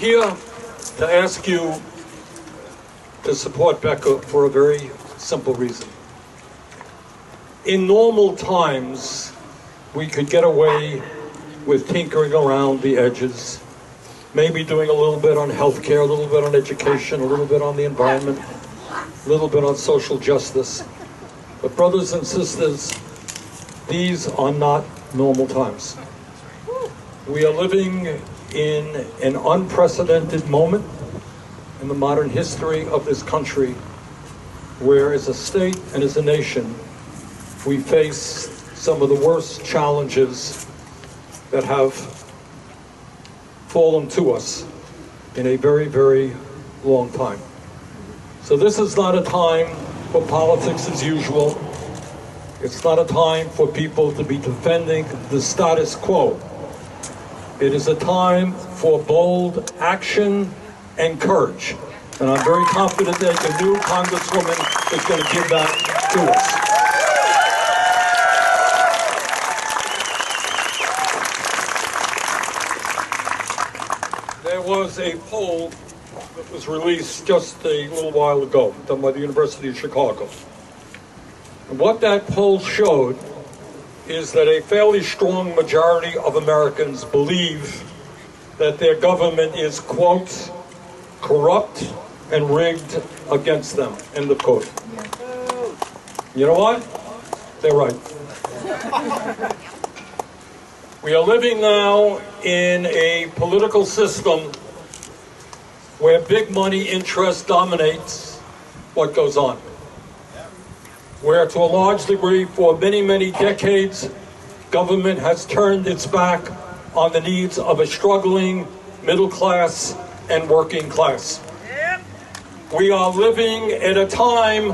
here to ask you to support Becca for a very simple reason. In normal times, we could get away with tinkering around the edges, maybe doing a little bit on healthcare, a little bit on education, a little bit on the environment, a little bit on social justice. But brothers and sisters, these are not normal times. We are living in an unprecedented moment in the modern history of this country, where as a state and as a nation, we face some of the worst challenges that have fallen to us in a very, very long time. So this is not a time for politics as usual. It's not a time for people to be defending the status quo. It is a time for bold action and courage. And I'm very confident that the new Congresswoman is going to give that to us. There was a poll that was released just a little while ago, done by the University of Chicago. And what that poll showed is that a fairly strong majority of Americans believe that their government is, quote, corrupt and rigged against them, end of quote. You know what? They're right. We are living now in a political system where big money interest dominates what goes on. Where to a large degree, for many, many decades, government has turned its back on the needs of a struggling middle class and working class. We are living at a time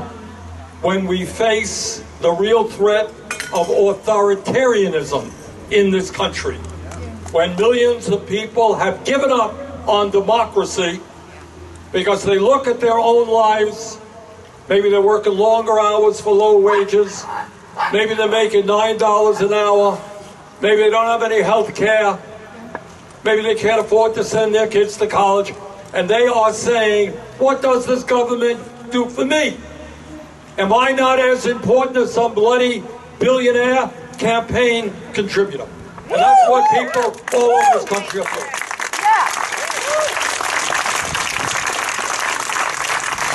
when we face the real threat of authoritarianism in this country, when millions of people have given up on democracy because they look at their own lives. Maybe they're working longer hours for low wages. Maybe they're making $9 an hour. Maybe they don't have any health care. Maybe they can't afford to send their kids to college. And they are saying, what does this government do for me? Am I not as important as some bloody billionaire campaign contributor? And that's what people all over this country are doing.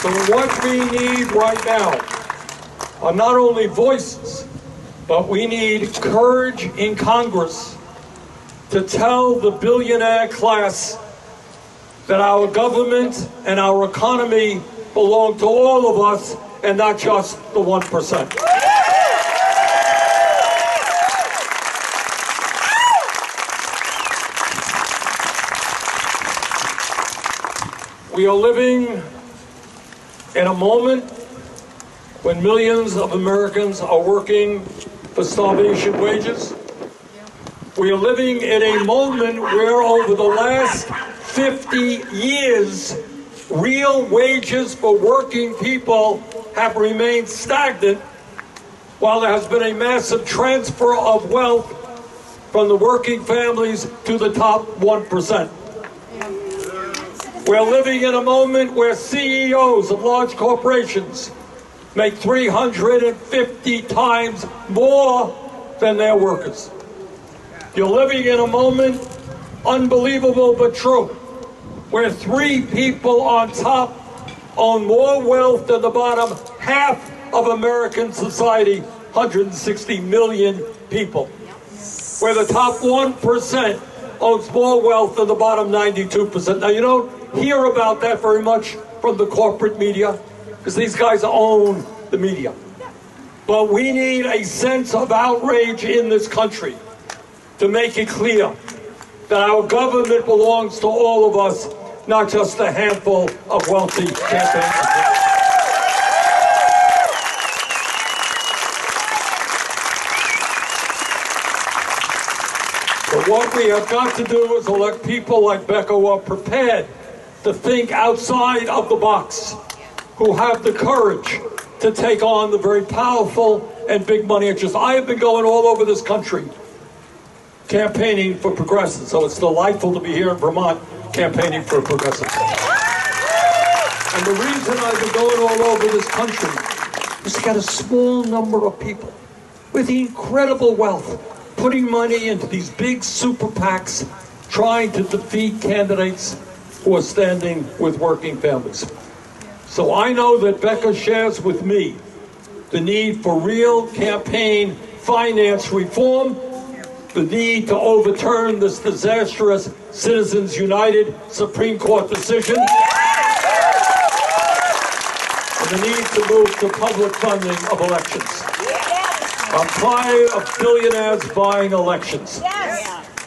So what we need right now are not only voices, but we need courage in Congress to tell the billionaire class that our government and our economy belong to all of us and not just the 1%. We are living in a moment when millions of Americans are working for starvation wages. We are living in a moment where over the last 50 years, real wages for working people have remained stagnant, while there has been a massive transfer of wealth from the working families to the top 1%. We're living in a moment where CEOs of large corporations make 350 times more than their workers. You're living in a moment, unbelievable but true, where 3 people on top own more wealth than the bottom half of American society, 160 million people. Where the top 1% owns more wealth than the bottom 92%. Now, you don't hear about that very much from the corporate media, because these guys own the media. But we need a sense of outrage in this country to make it clear that our government belongs to all of us, not just a handful of wealthy campaign. But what we have got to do is elect people like Becca who are prepared to think outside of the box, who have the courage to take on the very powerful and big money interests. I have been going all over this country campaigning for progressives, so it's delightful to be here in Vermont campaigning for progressive. And the reason I've been going all over this country is to get a small number of people with incredible wealth putting money into these big super PACs trying to defeat candidates who are standing with working families. So I know that Becca shares with me the need for real campaign finance reform, the need to overturn this disastrous Citizens United Supreme Court decision, and the need to move to public funding of elections. I'm tired of billionaires buying elections.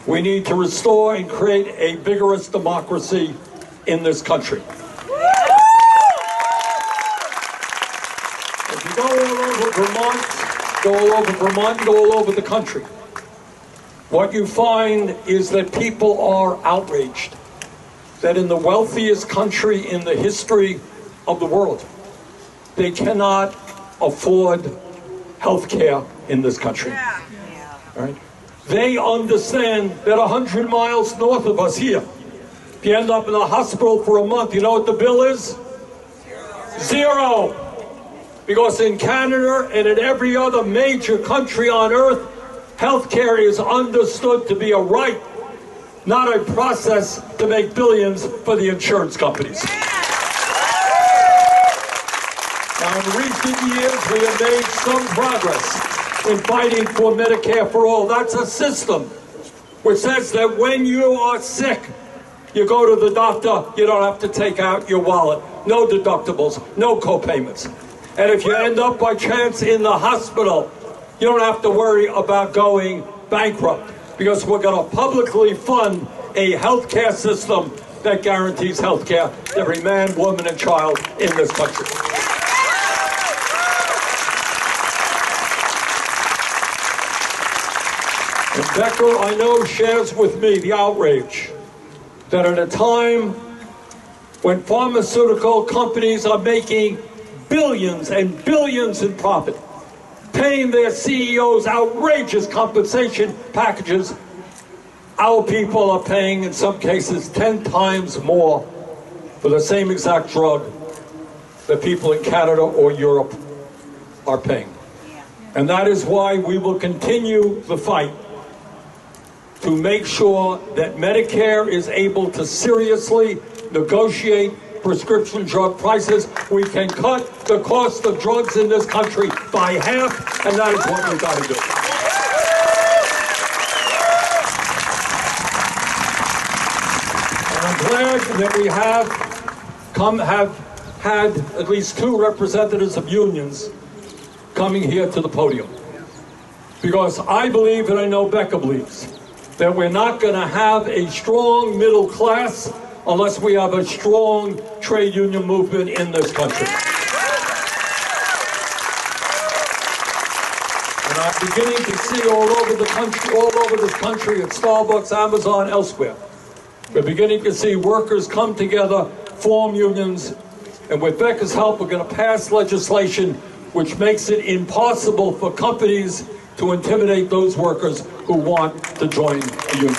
We need to restore and create a vigorous democracy in this country. If you go all over Vermont, go all over the country, what you find is that people are outraged that in the wealthiest country in the history of the world, they cannot afford health care in this country. All right? They understand that 100 miles north of us here, if you end up in the hospital for a month, you know what the bill is? Zero. Because in Canada and in every other major country on earth, health care is understood to be a right, not a process to make billions for the insurance companies. Now, in recent years, we have made some progress in fighting for Medicare for all. That's a system which says that when you are sick, you go to the doctor, you don't have to take out your wallet. No deductibles, no co-payments. And if you end up by chance in the hospital, you don't have to worry about going bankrupt, because we're going to publicly fund a health care system that guarantees health care to every man, woman, and child in this country. And Becca, I know, shares with me the outrage that at a time when pharmaceutical companies are making billions and billions in profit, paying their CEOs outrageous compensation packages, our people are paying, in some cases, 10 times more for the same exact drug that people in Canada or Europe are paying. And that is why we will continue the fight to make sure that Medicare is able to seriously negotiate prescription drug prices. We can cut the cost of drugs in this country by half, and that is what we've got to do. And I'm glad that we have had at least 2 representatives of unions coming here to the podium. Because I believe, and I know Becca believes, that we're not going to have a strong middle class unless we have a strong trade union movement in this country. And I'm beginning to see all over this country, at Starbucks, Amazon, elsewhere, we're beginning to see workers come together, form unions, and with Becca's help, we're going to pass legislation which makes it impossible for companies to intimidate those workers who want to join a union.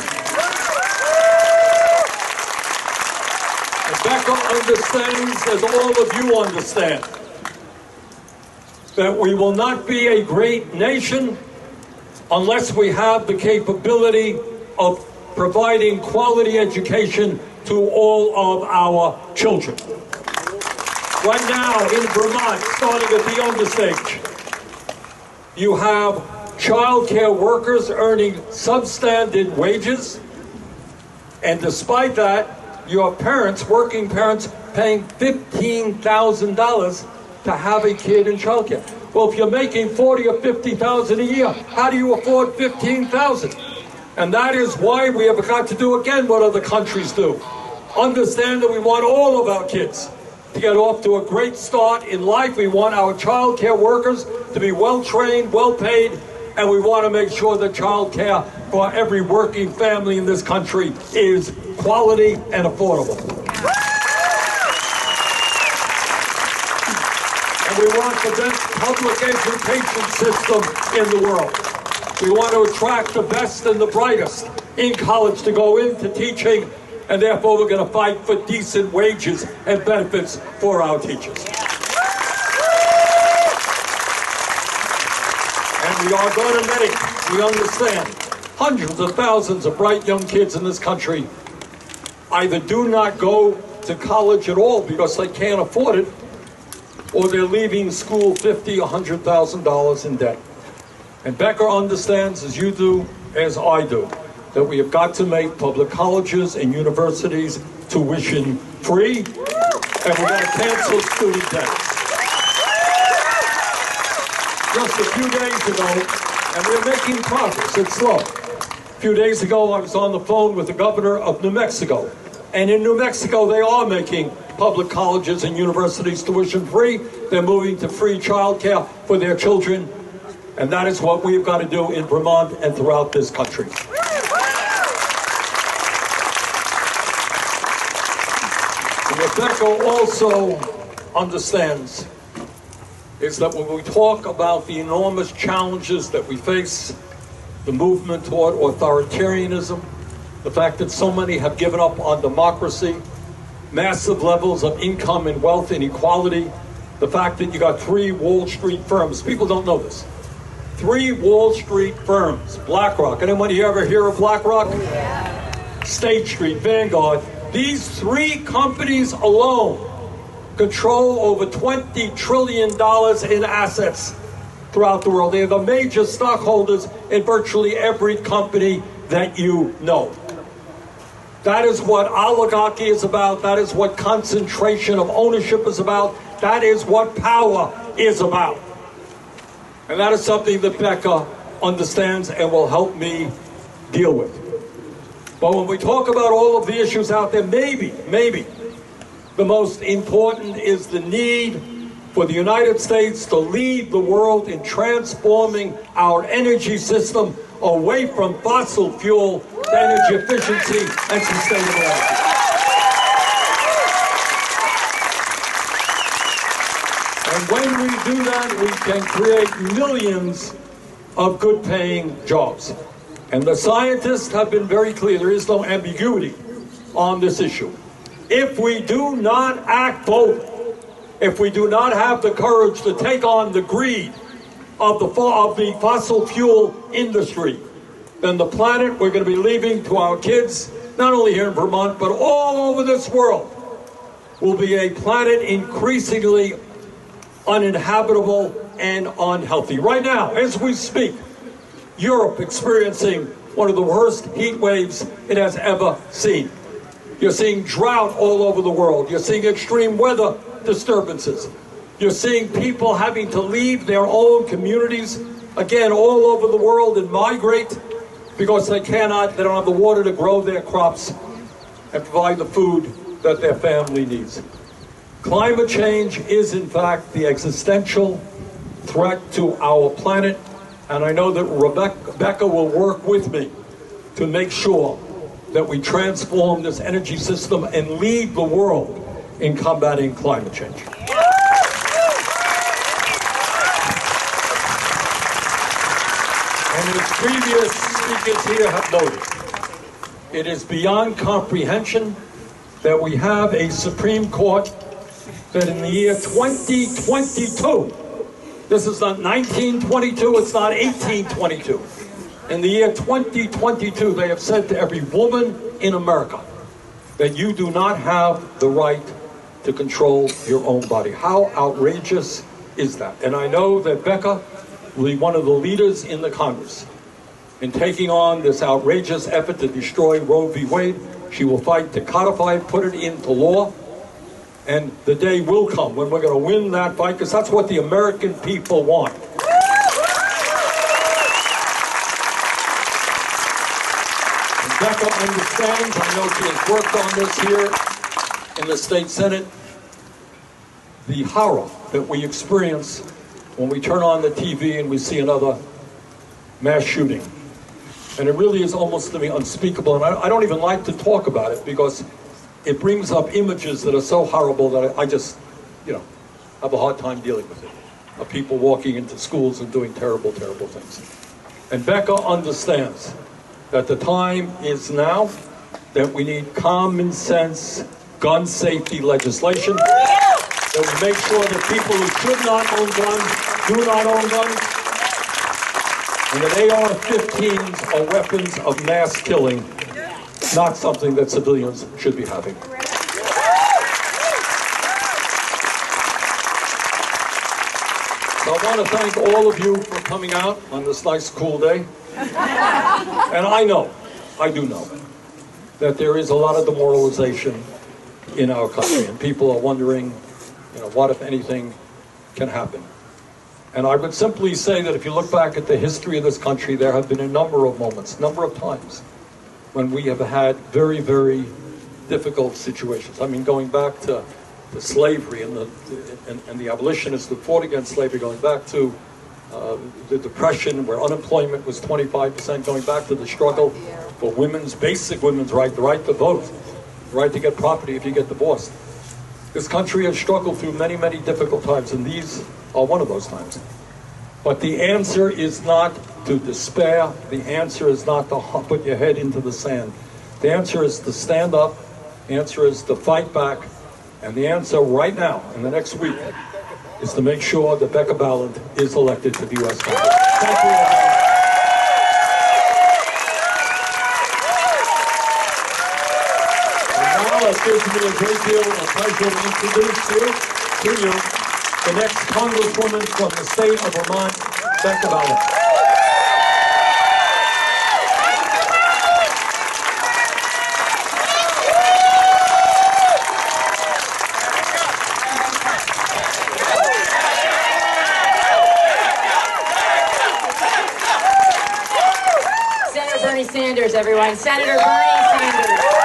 Becca understands, as all of you understand, that we will not be a great nation unless we have the capability of providing quality education to all of our children. Right now in Vermont, starting at the youngest age, you have child care workers earning substandard wages, and despite that, your parents, working parents, paying $15,000 to have a kid in child care. Well, if you're making $40,000 or $50,000 a year, how do you afford $15,000? And that is why we have got to do again what other countries do. Understand that we want all of our kids to get off to a great start in life. We want our child care workers to be well-trained, well-paid, and we want to make sure that child care for every working family in this country is quality and affordable. And we want the best public education system in the world. We want to attract the best and the brightest in college to go into teaching, And therefore, we're going to fight for decent wages and benefits for our teachers. And we are going to make, we understand, hundreds of thousands of bright young kids in this country either do not go to college at all because they can't afford it, or they're leaving school $50,000, $100,000 in debt. And Becca understands, as you do, as I do, that we have got to make public colleges and universities tuition free, and we're going to cancel student debts. Just a few days ago, and we're making progress, it's slow. A few days ago, I was on the phone with the governor of New Mexico. And in New Mexico, they are making public colleges and universities tuition free. They're moving to free childcare for their children. And that is what we've got to do in Vermont and throughout this country. And what Becca also understands is that when we talk about the enormous challenges that we face, the movement toward authoritarianism, the fact that so many have given up on democracy, massive levels of income and wealth inequality, the fact that you got 3 Wall Street firms. People don't know this. 3 Wall Street firms, BlackRock. Anyone here ever hear of BlackRock? Yeah. State Street, Vanguard. These 3 companies alone control over $20 trillion in assets throughout the world. They are the major stockholders in virtually every company that you know. That is what oligarchy is about. That is what concentration of ownership is about. That is what power is about. And that is something that Becca understands and will help me deal with. But when we talk about all of the issues out there, maybe the most important is the need for the United States to lead the world in transforming our energy system away from fossil fuel to energy efficiency and sustainable energy. And when we do that, we can create millions of good-paying jobs. And the scientists have been very clear. There is no ambiguity on this issue. If we do not act boldly, if we do not have the courage to take on the greed of the fossil fuel industry, then the planet we're going to be leaving to our kids, not only here in Vermont, but all over this world, will be a planet increasingly uninhabitable and unhealthy. Right now, as we speak, Europe experiencing one of the worst heat waves it has ever seen. You're seeing drought all over the world. You're seeing extreme weather disturbances. You're seeing people having to leave their own communities, again, all over the world, and migrate because they don't have the water to grow their crops and provide the food that their family needs. Climate change is, in fact, the existential threat to our planet, and I know that Becca will work with me to make sure that we transform this energy system and lead the world in combating climate change. And as previous speakers here have noted, it is beyond comprehension that we have a Supreme Court that in the year 2022, this is not 1922, it's not 1822. In the year 2022, they have said to every woman in America that you do not have the right to control your own body. How outrageous is that? And I know that Becca will be one of the leaders in the Congress in taking on this outrageous effort to destroy Roe v. Wade. She will fight to codify it, put it into law, and the day will come when we're going to win that fight, because that's what the American people want. And Becca understands, I know she has worked on this here in the state Senate, the horror that we experience when we turn on the TV and we see another mass shooting. And it really is almost to me unspeakable, and I don't even like to talk about it because it brings up images that are so horrible that I just, have a hard time dealing with it. Of people walking into schools and doing terrible, terrible things. And Becca understands that the time is now that we need common sense gun safety legislation, that we make sure that people who should not own guns do not own guns, and that AR-15s are weapons of mass killing, not something that civilians should be having. So I want to thank all of you for coming out on this nice, cool day. And I do know, that there is a lot of demoralization in our country, and people are wondering, what, if anything, can happen. And I would simply say that if you look back at the history of this country, there have been a number of moments, number of times, when we have had very, very difficult situations. I mean, going back to slavery and the abolitionists who fought against slavery, going back to the Depression, where unemployment was 25%, going back to the struggle for basic women's right, the right to vote, the right to get property if you get divorced. This country has struggled through many, many difficult times, and these are one of those times. But the answer is not to despair. The answer is not to put your head into the sand. The answer is to stand up. The answer is to fight back. And the answer right now, in the next week, is to make sure that Becca Balint is elected to the U.S. Congress. Thank you, everyone. And now it gives me a great deal of pleasure to introduce to you the next Congresswoman from the state of Vermont, Becca Balint. Senator Bernie Sanders, everyone. Senator Bernie Sanders.